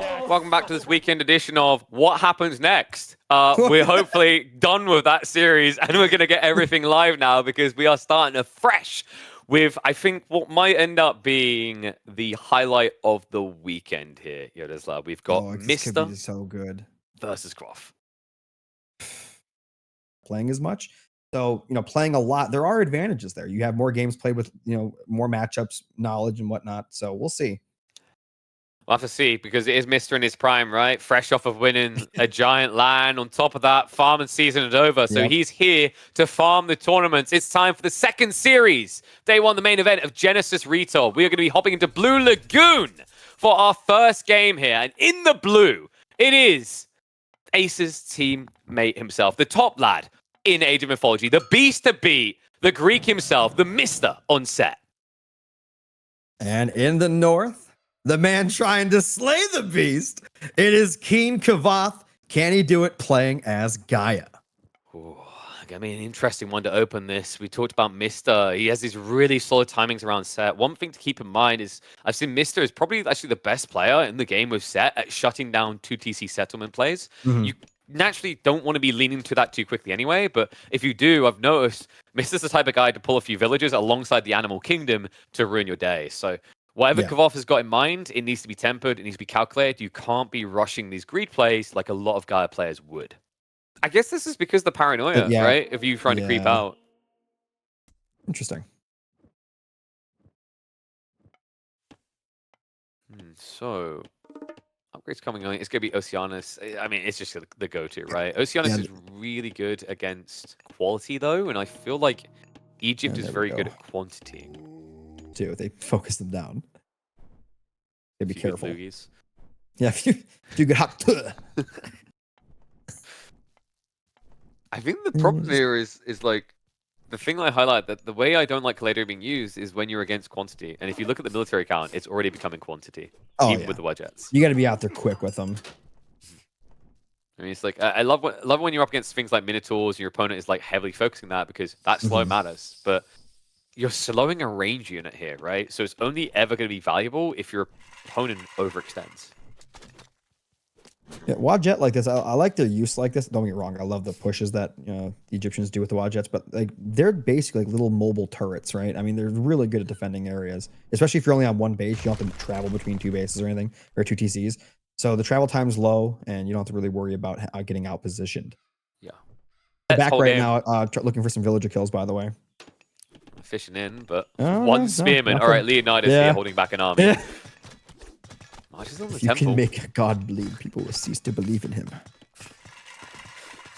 Welcome back to this weekend edition of What Happens Next. We're hopefully done with that series and we're going to get everything live now because we are starting afresh with, I think, what might end up being the highlight of the weekend here, Yodeslav. We've got TheMista so good versus Groff. Playing as much. So, playing a lot, there are advantages there. You have more games played with, more matchups, knowledge and whatnot. So we'll see. We'll have to see because it is Mr. in his prime, right? Fresh off of winning a giant LAN. On top of that, farming season is over. So he's here to farm the tournaments. It's time for the second series. Day one, the main event of Genesis Retail. We are going to be hopping into Blue Lagoon for our first game here. And in the blue, it is Ace's teammate himself, the top lad in Age of Mythology, the beast to beat, the Greek himself, TheMista on set. And in the north, the man trying to slay the beast, it is Keen Kavath. Can he do it playing as Gaia? Ooh, I mean, an interesting one to open this. We talked about Mr. He has these really solid timings around set. One thing to keep in mind is I've seen Mr. is probably actually the best player in the game with set at shutting down 2TC settlement plays. You naturally don't want to be leaning to that too quickly anyway, but if you do, I've noticed Mr.'s the type of guy to pull a few villagers alongside the Animal Kingdom to ruin your day. So whatever Kavath has got in mind, it needs to be tempered, it needs to be calculated. You can't be rushing these greed plays like a lot of Gaia players would. I guess this is because the paranoia, right? Of you trying to creep out. Interesting. So upgrades coming on. It's going to be Oceanus. I mean, it's just the go-to, right? Oceanus is really good against quality, though, and I feel like Egypt is very good at quantity. Too, they focus them down. Gotta be careful. Yeah, if you get hot. I think the problem here is like the thing I highlight that the way I don't like Collider being used is when you're against quantity. And if you look at the military count, it's already becoming quantity, even with the Wadjets. You got to be out there quick with them. I mean, it's like I love when you're up against things like Minotaurs and your opponent is like heavily focusing that because that slow matters. But you're slowing a range unit here, right? So it's only ever going to be valuable if your opponent overextends. Yeah, Wadjet like this, I like their use like this. Don't get me wrong, I love the pushes that the Egyptians do with the Wadjets, but like they're basically like little mobile turrets, right? I mean, they're really good at defending areas, especially if you're only on one base. You don't have to travel between two bases or anything, or two TCs. So the travel time's low, and you don't have to really worry about getting out positioned. Yeah. Back right now, looking for some villager kills, by the way. Fishing in, but one spearman. All right, Leonidas here holding back an army. Yeah. If you can make a god bleed, people will cease to believe in him.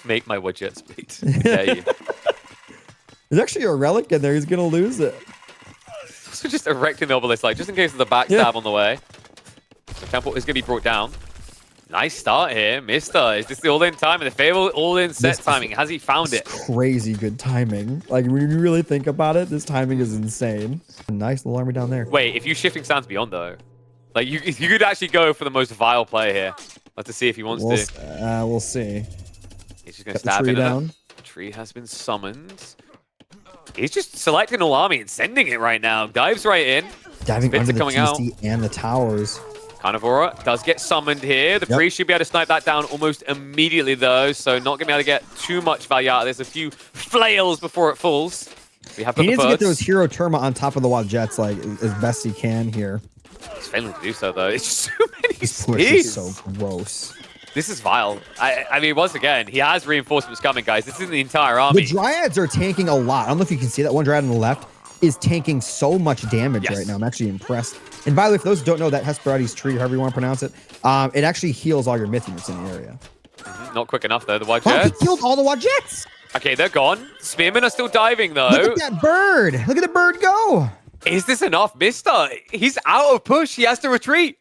Make my Wadjets bleed. I dare you. There's actually a relic in there. He's going to lose it. So just erecting the obelisk, like, just in case of the backstab on the way. The temple is going to be brought down. Nice start here. Mr. Is this the all-in time? And the favorable all-in set timing. Has he found it? Crazy good timing. Like, when you really think about it, this timing is insane. Nice little army down there. Wait, if you shifting sands beyond, though, like, you could actually go for the most vile play here. Let's see if he wants to. We'll see. He's just going to stab into down. The tree has been summoned. He's just selecting all army and sending it right now. Dives right in. Diving under the TC and the towers. Carnivora does get summoned here. The priest should be able to snipe that down almost immediately, though. So not going to be able to get too much value out. There's a few flails before it falls. We have he needs to get those hero Terma on top of the Wadjets like as best he can here. He's failing to do so, though. It's just too many This push is so gross. This is vile. I mean, once again, he has reinforcements coming, guys. This isn't the entire army. The Dryads are tanking a lot. I don't know if you can see that. One Dryad on the left is tanking so much damage right now. I'm actually impressed. And by the way, for those who don't know, that Hesperides tree, however you want to pronounce it, it actually heals all your myth units in the area. Not quick enough, though. The Wadjets. Oh, he killed all the Wadjets. Okay, they're gone. Spearmen are still diving, though. Look at that bird. Look at the bird go. Is this enough, Mr.? He's out of push. He has to retreat.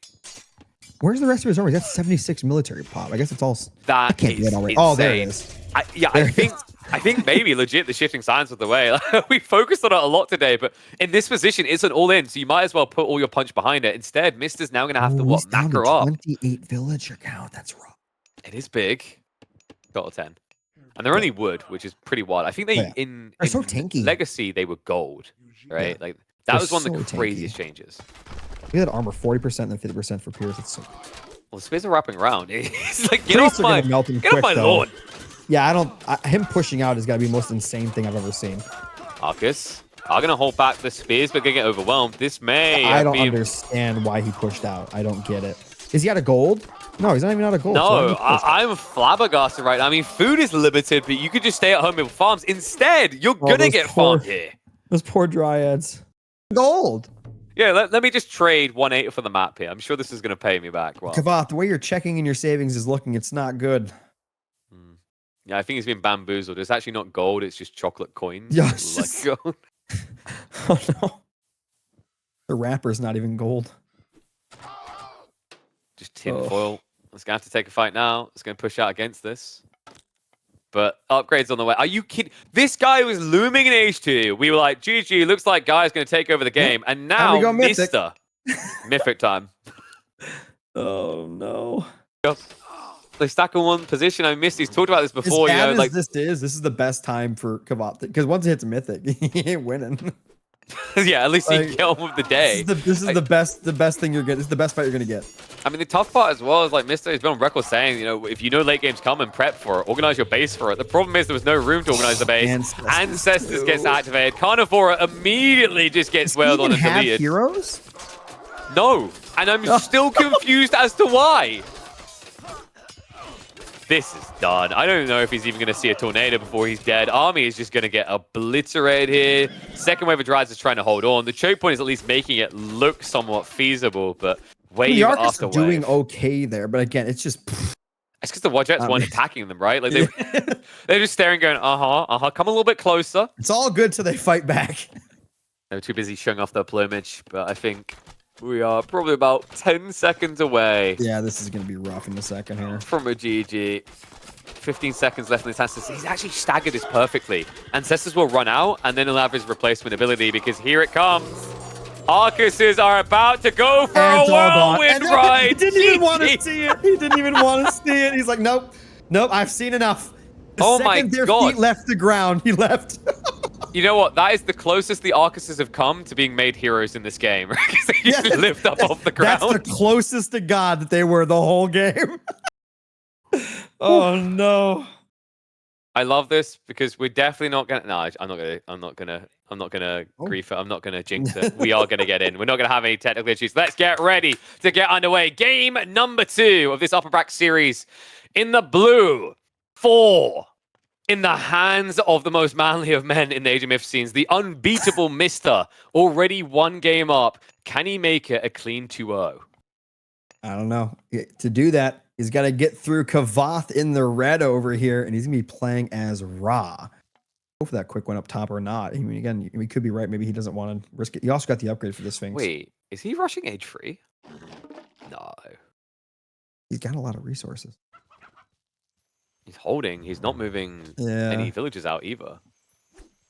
Where's the rest of his army? That's 76 military pop. I guess it's all. That can't be is it already. Insane. Oh, there it is. I think maybe legit the shifting signs was the way. We focused on it a lot today, but in this position, it's an all-in, so you might as well put all your punch behind it. Instead, Mister's now going to have to macro up. 28 villager count. That's rough. It is big. Got a 10. And they're only wood, which is pretty wild. I think they in so tanky. Legacy they were gold, right? Like that was one of the craziest changes. We had armor 40% and then 50% for Pierce. It's so Well, the spears are wrapping around. He's like, Priests are gonna melt him get off quick, my though. lawn. Yeah, him pushing out has got to be the most insane thing I've ever seen. Arcus are going to hold back the spears, but going to get overwhelmed. This may I don't be... understand why he pushed out. I don't get it. Is he out of gold? No, he's not even out of gold. No, so I'm flabbergasted right now. I mean, food is limited, but you could just stay at home and farms. Instead, you're going to get farmed here. Those poor dryads. Gold. Yeah, let me just trade 1/8 for the map here. I'm sure this is going to pay me back. Well, Kavath, the way your checking in your savings is looking, it's not good. Yeah, I think he's been bamboozled. It's actually not gold, it's just chocolate coins. Yeah, like gold. Oh no. The wrapper's not even gold. Just tinfoil. It's going to have to take a fight now. It's going to push out against this. But upgrades on the way. Are you kidding? This guy was looming in H2. We were like, GG, looks like Guy's going to take over the game. And now, Mythic. Mythic time. Oh, no. Yep. They stack in one position. I missed. He's talked about this before. As bad as like this is the best time for Kavath. Because once it hits Mythic, he ain't winning. Yeah, at least he can get on with the day. This is the best thing you're getting. This is the best fight you're gonna get. I mean, the tough part as well is like Mr. has been on record saying, you know, if you know late games come and prep for it, organize your base for it. The problem is there was no room to organize the base. Ancestors gets activated. Carnivora immediately just gets wailed on and deleted. Heroes? No, and I'm still confused as to why. This is done. I don't know if he's even going to see a tornado before he's dead. Army is just going to get obliterated here. Second wave of Dryads is trying to hold on. The choke point is at least making it look somewhat feasible, but wave after wave. Doing okay there, but again, it's just... It's because the Wadjets weren't attacking them, right? Like they're just staring going, come a little bit closer. It's all good till they fight back. They were too busy showing off their plumage, but I think we are probably about 10 seconds away. Yeah, this is going to be rough in the second here. From a GG. 15 seconds left in this Ancestors. He's actually staggered this perfectly. Ancestors will run out, and then he'll have his replacement ability, because here it comes. Arcuses are about to go for a whirlwind ride. He didn't even want to see it. He didn't even want to see it. He's like, nope, I've seen enough. The second their feet left the ground, he left. You know what? That is the closest the Arcuses have come to being made heroes in this game. Because they just lift up off the ground. That's the closest to God that they were the whole game. Oh no! I love this because we're definitely not gonna. No, I'm not gonna grief it. I'm not gonna jinx it. We are gonna get in. We're not gonna have any technical issues. Let's get ready to get underway. Game number 2 of this Upper Bracket series. In the blue, 4. In the hands of the most manly of men in the Age of Myth scenes, the unbeatable Mr. Already 1 game up. Can he make it a clean 2-0? I don't know. To do that, he's got to get through Kavath in the red over here, and he's going to be playing as Ra. Go for that quick one up top or not. I mean, again, we could be right. Maybe he doesn't want to risk it. He also got the upgrade for the Sphinx. Wait, is he rushing age 3? No. He's got a lot of resources. He's holding. He's not moving any villages out either.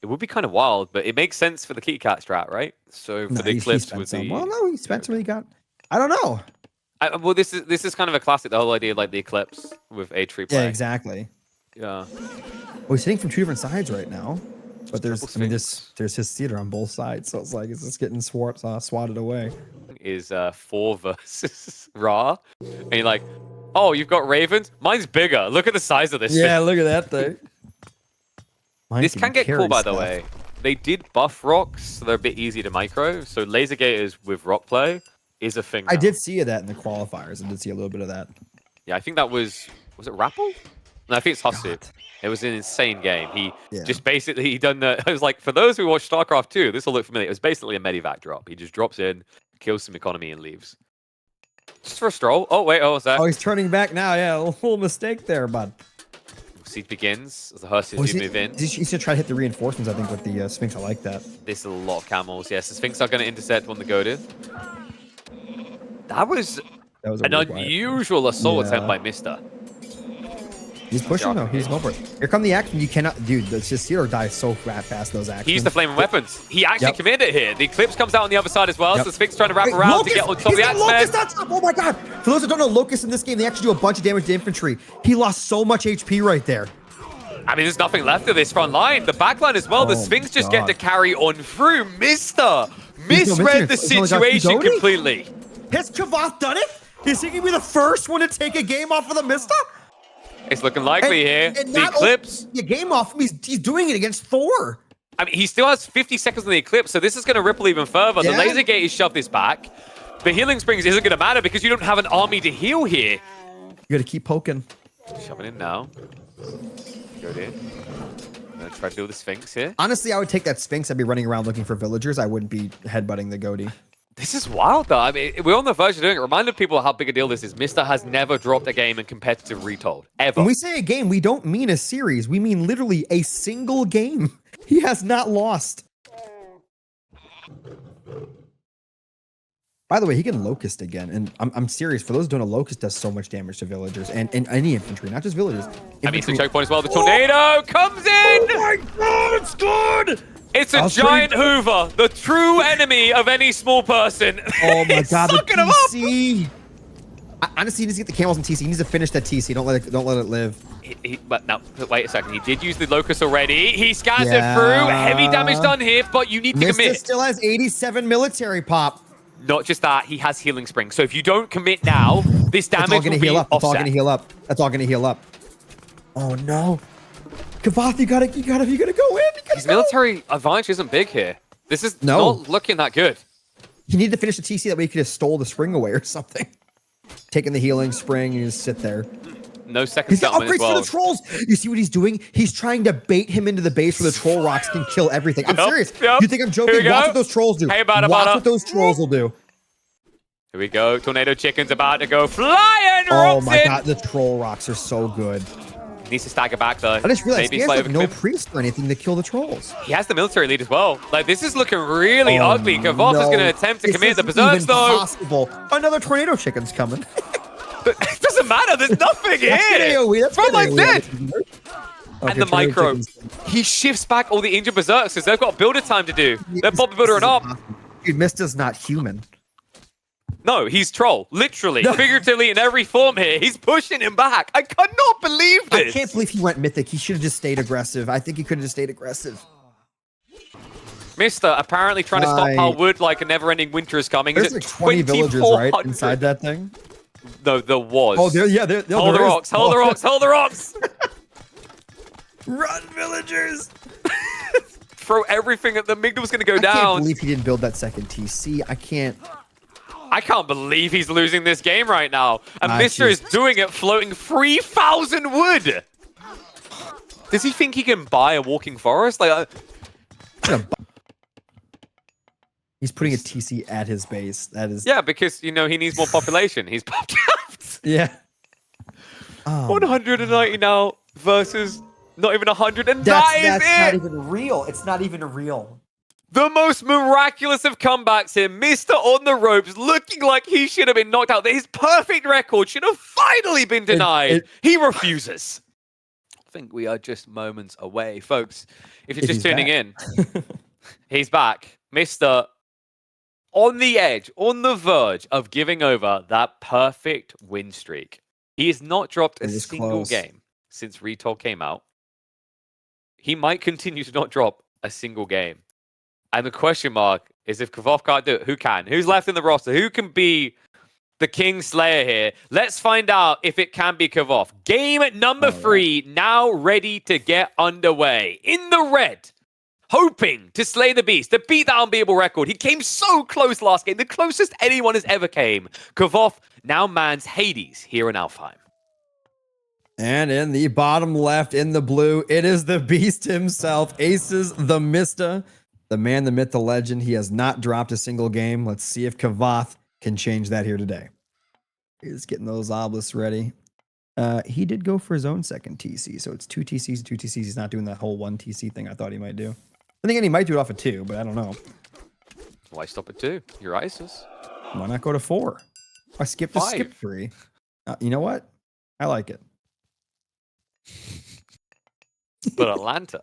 It would be kind of wild, but it makes sense for the Kitty Cat strat, right? So for the Eclipse with the... Well, no, he spent some. He got... I don't know. Well, this is kind of a classic. The whole idea of like the Eclipse with age 3 play. Yeah, exactly. Yeah. Well, he's hitting from 2 different sides right now, but there's his theater on both sides, so it's like it's just getting swatted away. Is 4 versus Ra, and you're like, oh, you've got Ravens. Mine's bigger. Look at the size of this. Yeah, look at that thing. This can get cool, by the way. They did buff rocks, so they're a bit easy to micro. So laser gators with rock play is a thing now. I did see that in the qualifiers. I did see a little bit of that. Yeah, I think that was it Rappel? No, I think it's Husu. It was an insane game. He just basically done the... I was like, for those who watched StarCraft 2, this will look familiar. It was basically a medivac drop. He just drops in, kills some economy, and leaves. Just for a stroll. Oh, wait. Oh, what's that? Oh, he's turning back now. Yeah, a little mistake there, bud. Siege begins as the Hussies move in. He's going to try to hit the reinforcements, I think, with the Sphinx. I like that. This is a lot of camels. Yes, the Sphinx are going to intercept when they go to. That was an unusual assault attempt by Mr. He's pushing though. He's going for it. Here come the action. You cannot, dude. Let's just see or die so fast. Those actions. He used the flaming weapons. He actually committed it here. The Eclipse comes out on the other side as well. So the Sphinx trying to wrap around to get on top of the Axeman. Oh my god! For those that don't know, Locust in this game, they actually do a bunch of damage to infantry. He lost so much HP right there. I mean, there's nothing left of this front line. The back line as well. The Sphinx just get to carry on through. Mister misread the situation completely. Has Kavath done it? Is he gonna be the first one to take a game off of the TheMista? It's looking likely here. The Eclipse. The game off him, he's doing it against Thor. I mean, he still has 50 seconds on the Eclipse, so this is going to ripple even further. Yeah. The Laser Gate is shoved this back. The Healing Springs isn't going to matter because you don't have an army to heal here. You gotta keep poking. Shoving in now. Go in. I'm going to try to deal with the Sphinx here. Honestly, I would take that Sphinx. I'd be running around looking for villagers. I wouldn't be headbutting the Goatee. This is wild, though. I mean, we're on the verge of doing it. Reminded people how big a deal this is. Mr. has never dropped a game in competitive retold, ever. When we say a game, we don't mean a series. We mean literally a single game. He has not lost. By the way, he can Locust again. And I'm serious. For those who don't know, Locust does so much damage to villagers and any infantry, not just villagers. I mean, it's a choke point as well. The tornado comes in! Oh my god, it's good! It's a giant Hoover, the true enemy of any small person. Oh my god, the sucking him TC. Honestly, he needs to get the camels in TC. He needs to finish that TC. Don't let it live. But now, wait a second. He did use the Locust already. He scans it through. Heavy damage done here, but you need to commit. Still has 87 military pop. Not just that, he has Healing Spring. So if you don't commit now, this damage will be offset. That's all gonna heal up. That's all gonna heal up. Oh no. Kavath, you gotta go in. His military advantage isn't big here. This is not looking that good. You need to finish the TC, that way you could have stole the spring away or something. Taking the Healing Spring, you just sit there. No second He's got settlement upgrades as well. for the trolls. You see what he's doing? He's trying to bait him into the base where the troll rocks can kill everything. I'm serious. You think I'm joking? Watch what those trolls do. Watch what those trolls will do. Here we go. Tornado Chicken's about to go flying. Oh my god, the troll rocks are so good. Needs to stagger back though. I just realized he has like no priest or anything to kill the trolls. He has the military lead as well. Like, this is looking really ugly. Kavath is going to attempt to commit the berserks though. Possible. Another tornado chicken's coming. But it doesn't matter. There's nothing here. That's From like dead. Okay, and the micro. He shifts back all the injured berserks because they've got builder time to do. They're Bob building up. Dude, Mista's not human. No, he's troll. Literally, figuratively, in every form here. He's pushing him back. I cannot believe this. I can't believe he went mythic. He should have just stayed aggressive. I think he could have just stayed aggressive. Mr. apparently trying to stockpile wood like a never-ending winter is coming. There's like 20 villagers, right, inside that thing? No, there was. Oh, there, yeah. Hold the rocks, hold the rocks, hold the rocks. Run, villagers. Throw everything at the Migdal's going to go down. I can't believe he didn't build that second TC. I can't believe he's losing this game right now. And Mr. is doing it floating 3,000 wood. Does he think he can buy a walking forest? Like, he's putting a TC at his base. That is. Yeah, because, you know, he needs more population. He's popped out. Yeah. 190 now versus not even 100. And that's that not even real. It's not even real. The most miraculous of comebacks here. Mr. on the ropes, looking like he should have been knocked out. His perfect record should have finally been denied. He refuses. I think we are just moments away, folks. If you're just tuning in, he's back. Mr. on the edge, on the verge of giving over that perfect win streak. He has not dropped a single game since Retold came out. He might continue to not drop a single game. And the question mark is, if Kavath can't do it, who can? Who's left in the roster? Who can be the King Slayer here? Let's find out if it can be Kavath. Game number 3 now ready to get underway. In the red, hoping to slay the beast, to beat that unbeatable record. He came so close last game, the closest anyone has ever came. Kavath now mans Hades here in Alfheim. And in the bottom left, in the blue, it is the beast himself, Aces TheMista. The man, the myth, the legend. He has not dropped a single game. Let's see if Kavath can change that here today. He's getting those obelisks ready. He did go for his own second TC, so it's 2 TCs, 2 TCs. He's not doing that whole 1 TC thing I thought he might do. I think he might do it off of 2, but I don't know. Why stop at 2? You're ISIS. Why not go to 4? I skipped 3. You know what? I like it. But Atlanta.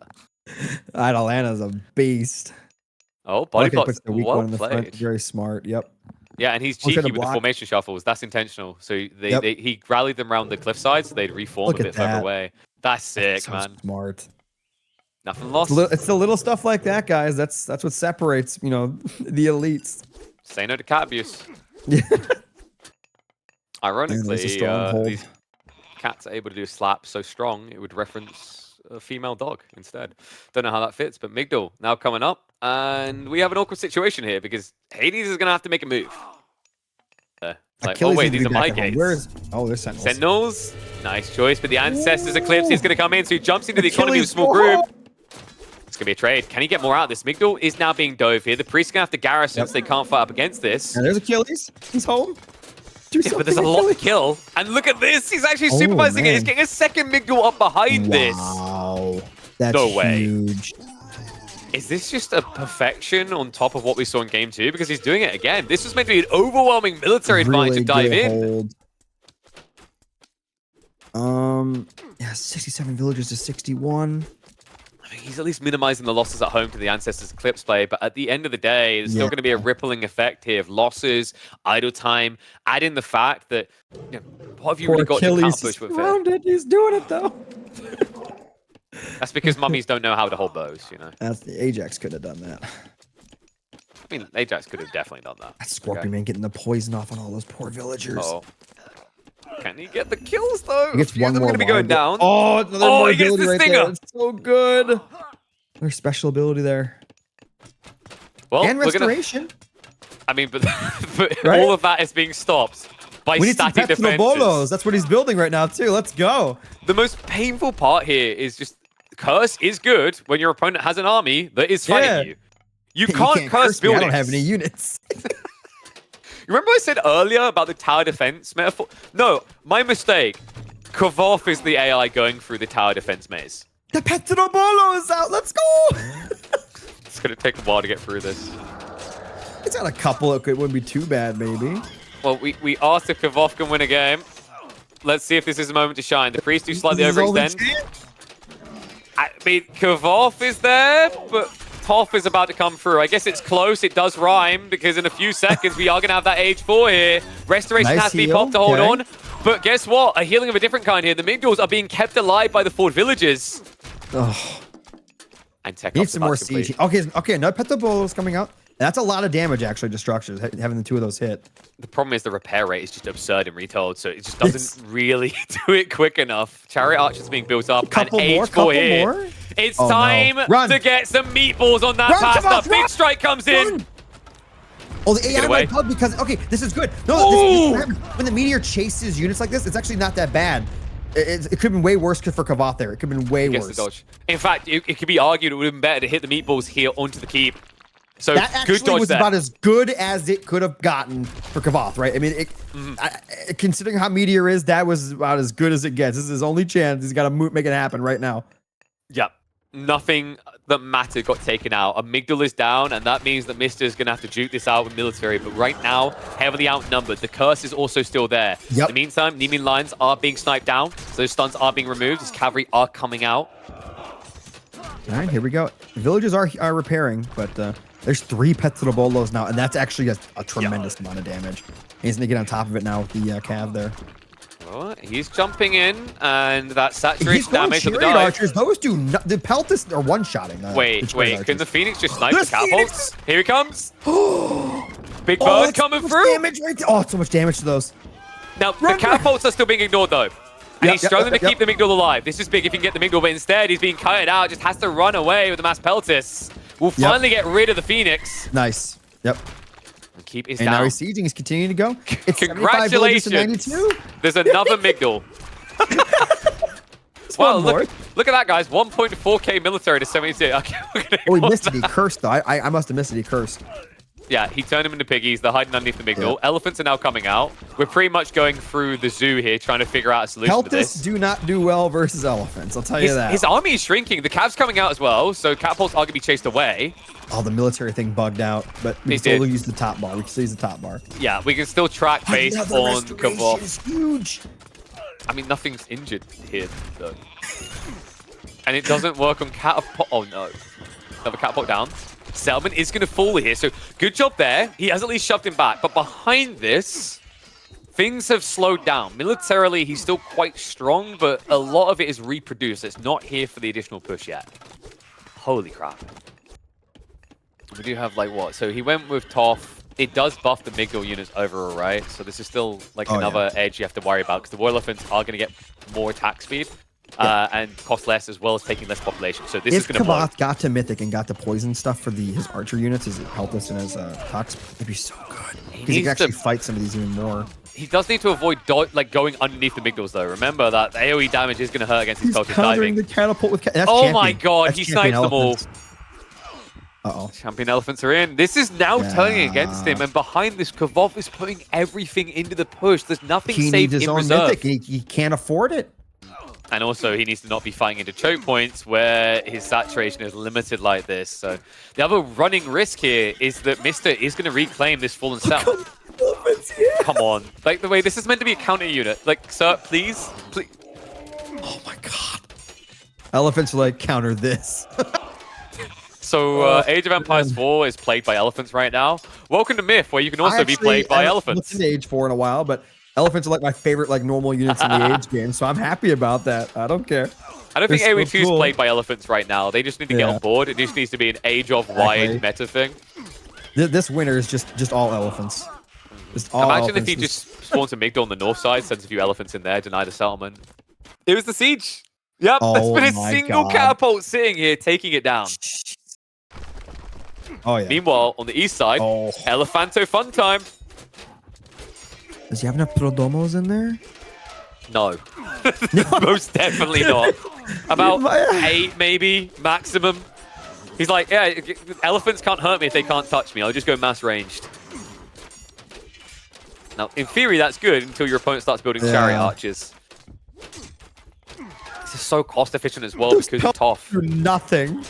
Atlanta's a beast. Oh, body puts the weak one in the front. Very smart. Yep. Yeah, and he's cheeky with the formation shuffles. That's intentional. So he rallied them around the cliffside so they'd reform a bit further away. That's sick, man. Smart. Nothing lost. It's the little stuff like that, guys. That's what separates, the elites. Say no to cat abuse. Yeah. Ironically, stronghold. these cats are able to do slap so strong, it would reference a female dog instead. Don't know how that fits, but Migdal now coming up. And we have an awkward situation here because Hades is going to have to make a move. Like, Achilles oh wait, needs to these be are my back at home. gates. Where is? Oh, there's Sentinels. Sentinels, nice choice, but the Ancestors Eclipse is going to come in, so he jumps into the economy of Achilles, small group. It's going to be a trade. Can he get more out of this? Migdal is now being dove here. The Priest's going to have to garrison so they can't fight up against this. And there's Achilles. He's home. Yeah, but there's a lot to kill. And look at this. He's actually supervising it. He's getting a second Migdal up behind this. Wow. That's no way. Huge. Is this just a perfection on top of what we saw in game 2? Because he's doing it again. This was meant to be an overwhelming military advantage to dive in. Yeah, 67 villagers to 61. I mean, he's at least minimizing the losses at home to the Ancestors Eclipse play, but at the end of the day, there's still going to be a rippling effect here of losses, idle time, add in the fact that, you know, what have you really got to counter-push with it? He's doing it, though. That's because mummies don't know how to hold bows, you know? That's the Ajax could have done that. I mean, Ajax could have definitely done that. That Scorpion Man getting the poison off on all those poor villagers. Oh. Can he get the kills, though? He gets one more going to be going down. Oh, he gets the stinger. There. It's so good. There's special ability there. Well, and restoration. I mean, but all of that is being stopped by static defenses. That's what he's building right now, too. Let's go. The most painful part here is just curse is good when your opponent has an army that is fighting you. You can't curse buildings. I don't have any units. Remember I said earlier about the tower defense metaphor? No, my mistake. Kavoth is the AI going through the tower defense maze. The Petrobolo is out. Let's go. It's going to take a while to get through this. It's got a couple. It wouldn't be too bad, maybe. Well, we asked if Kavoth can win a game. Let's see if this is a moment to shine. The Priest do slightly overextend. I mean, Kavoth is there, but Toph is about to come through. I guess it's close. It does rhyme because in a few seconds we are going to have that Age 4 here. Restoration has to be popped to hold on. But guess what? A healing of a different kind here. The Migdals are being kept alive by the Fort villagers. Oh. And Tech needs some more siege. Okay, no Petrobolo's coming out. That's a lot of damage, actually, to structures, having the two of those hit. The problem is the repair rate is just absurd in Retold, so it just doesn't really do it quick enough. Chariot Archers being built up. Couple more? It's time to get some meatballs on that pasta. Big strike comes in. Oh, the AI might bug because, okay, this is good. No, this when the meteor chases units like this, it's actually not that bad. It could have been way worse for Kavoth there. It could have been way worse. The dodge. In fact, it could be argued it would have been better to hit the meatballs here onto the keep. So that actually was about as good as it could have gotten for Kavoth, right? I mean, considering how Meteor is, that was about as good as it gets. This is his only chance. He's got to make it happen right now. Yep. Nothing that mattered got taken out. Amygdala is down, and that means that Mista is going to have to juke this out with military. But right now, heavily outnumbered. The curse is also still there. In the meantime, Nemean lines are being sniped down. So those stuns are being removed. His cavalry are coming out. All right, here we go. The villages are repairing, but there's 3 Petrobolos now, and that's actually a tremendous amount of damage. He's going to get on top of it now with the cav there. Oh, he's jumping in, and that saturation damage of the dive. Archers, those do not, the Peltis are one-shotting. Wait, can the Phoenix just snipe the catapults? Here he comes. Big bird coming through. Damage right there. Oh, so much damage to those. Now, the catapults are still being ignored, though. And he's struggling to keep the Migdal alive. This is big if he can get the Migdal, but instead he's being cut out. Just has to run away with the Mass Peltis. We'll finally get rid of the Phoenix. Nice. Yep. And keep his down. And now he's sieging. He's continuing to go. It's congratulations. There's another Migdal. Wow, look at that, guys. 1.4k military to 72. Okay, oh, he missed it. He cursed, though. I must have missed it. He cursed. Yeah, he turned them into piggies. They're hiding underneath the Migdal. Elephants are now coming out. We're pretty much going through the zoo here, trying to figure out a solution to this. Peltis do not do well versus elephants, I'll tell you that. His army is shrinking. The cav's coming out as well, so catapults are going to be chased away. Oh, the military thing bugged out, but we can still use the top bar. We can still use the top bar. Yeah, we can still track based on Kavoth. Is huge. I mean, nothing's injured here, though. And it doesn't work on catapult. Oh, no. Another catapult down. Selman is going to fall here, so good job there. He has at least shoved him back, but behind this, things have slowed down. Militarily, he's still quite strong, but a lot of it is reproduced. It's not here for the additional push yet. Holy crap. We do have, like, what? So he went with Toph it does buff the Migdal units overall, right? So this is still like Oh, another edge you have to worry about because the War Elephants are going to get more attack speed and cost less as well as taking less population. So this is If going to blow. Kavath got to Mythic and got to poison stuff for his archer units, his Peltas and his Tox, it'd be so good. Because he can actually fight some of these even more. He does need to avoid like going underneath the Migdals though. Remember that the AoE damage is going to hurt against his Peltas diving. The catapult with oh my god, he sniped them all. Uh-oh. Champion Elephants are in. This is now turning against him, and behind this, Kavath is putting everything into the push. There's nothing safe in reserve. He can't afford it. And also, he needs to not be fighting into choke points where his saturation is limited like this. So the other running risk here is that Mr. is going to reclaim this fallen cell. Come on. Like, the way this is meant to be a counter unit. Like, sir, please. Oh my god. Elephants are like, counter this. So, Age of Empires 4 is played by elephants right now. Welcome to Myth, where you can also be played by elephants. I've looked into Age 4 in a while, but elephants are like my favorite like normal units in the Age game, so I'm happy about that. I don't care. I don't think AoE 2 is played by elephants right now. They just need to get on board. It just needs to be an Age of wide meta thing. This winter is just all elephants. Just all Imagine elephants. if he just spawns a Migdal on the north side, sends a few elephants in there, deny the settlement. It was the siege. Yep, there's been a single catapult sitting here taking it down. Oh yeah. Meanwhile, on the east side, Elephanto fun time. Does he have enough Prodomos in there? No. Most definitely not. About 8 maybe, maximum. He's like, yeah, elephants can't hurt me if they can't touch me. I'll just go mass ranged. Now, in theory, that's good until your opponent starts building chariot archers. This is so cost efficient as well because it's tough. Do nothing.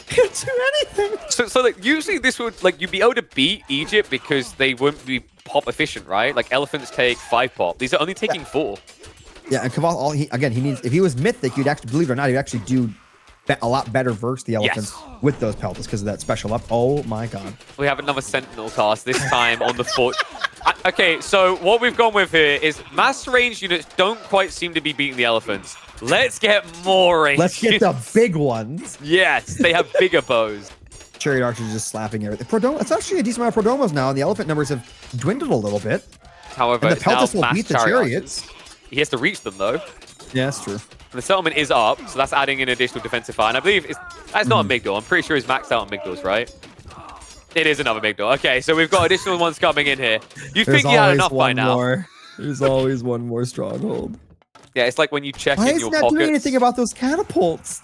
Can't do anything. So like, usually this would, like, you'd be able to beat Egypt because they wouldn't be pop efficient, right? Like, elephants take 5 pop. These are only taking 4. Yeah, and Kavath, he needs, if he was mythic, you'd actually, believe it or not, he'd actually do a lot better versus the elephants with those peltas because of that special up. Oh my god. We have another Sentinel cast, this time on the foot. Okay, so what we've gone with here is mass range units don't quite seem to be beating the elephants. Let's get more range. Let's get the big ones. Yes, they have bigger bows. Chariot archers just slapping everything. It's actually a decent amount of Prodomos now, and the elephant numbers have dwindled a little bit. However, and the peltas will beat the chariots. He has to reach them, though. Yeah, that's true. And the settlement is up, so that's adding an additional defensive fire. And I believe that's not a Migdal. I'm pretty sure he's maxed out on Migdals, right? It is another Migdal. Okay, so we've got additional ones coming in here. You think you had enough by now? There's always one more stronghold. Yeah, it's like when you check Why in is your he not pockets. doing anything about those catapults?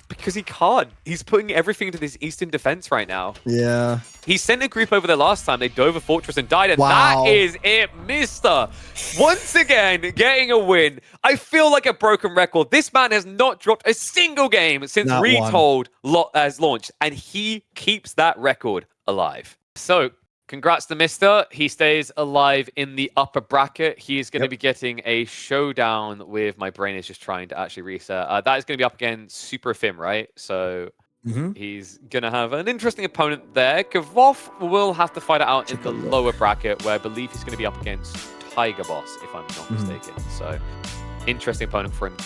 Because he can't. He's putting everything into this eastern defense right now. Yeah. He sent a group over there last time. They dove a fortress and died, and that is it, Mister. Once again, getting a win. I feel like a broken record. This man has not dropped a single game since Retold has launched, and he keeps that record alive. So, congrats to Mister. He stays alive in the upper bracket. He is going to be getting a showdown with, my brain is just trying to actually reset. That is going to be up against Super Fim, right? So he's going to have an interesting opponent there. Kavath will have to fight it out in the lower bracket, where I believe he's going to be up against Tiger Boss, if I'm not mistaken. So interesting opponent for him.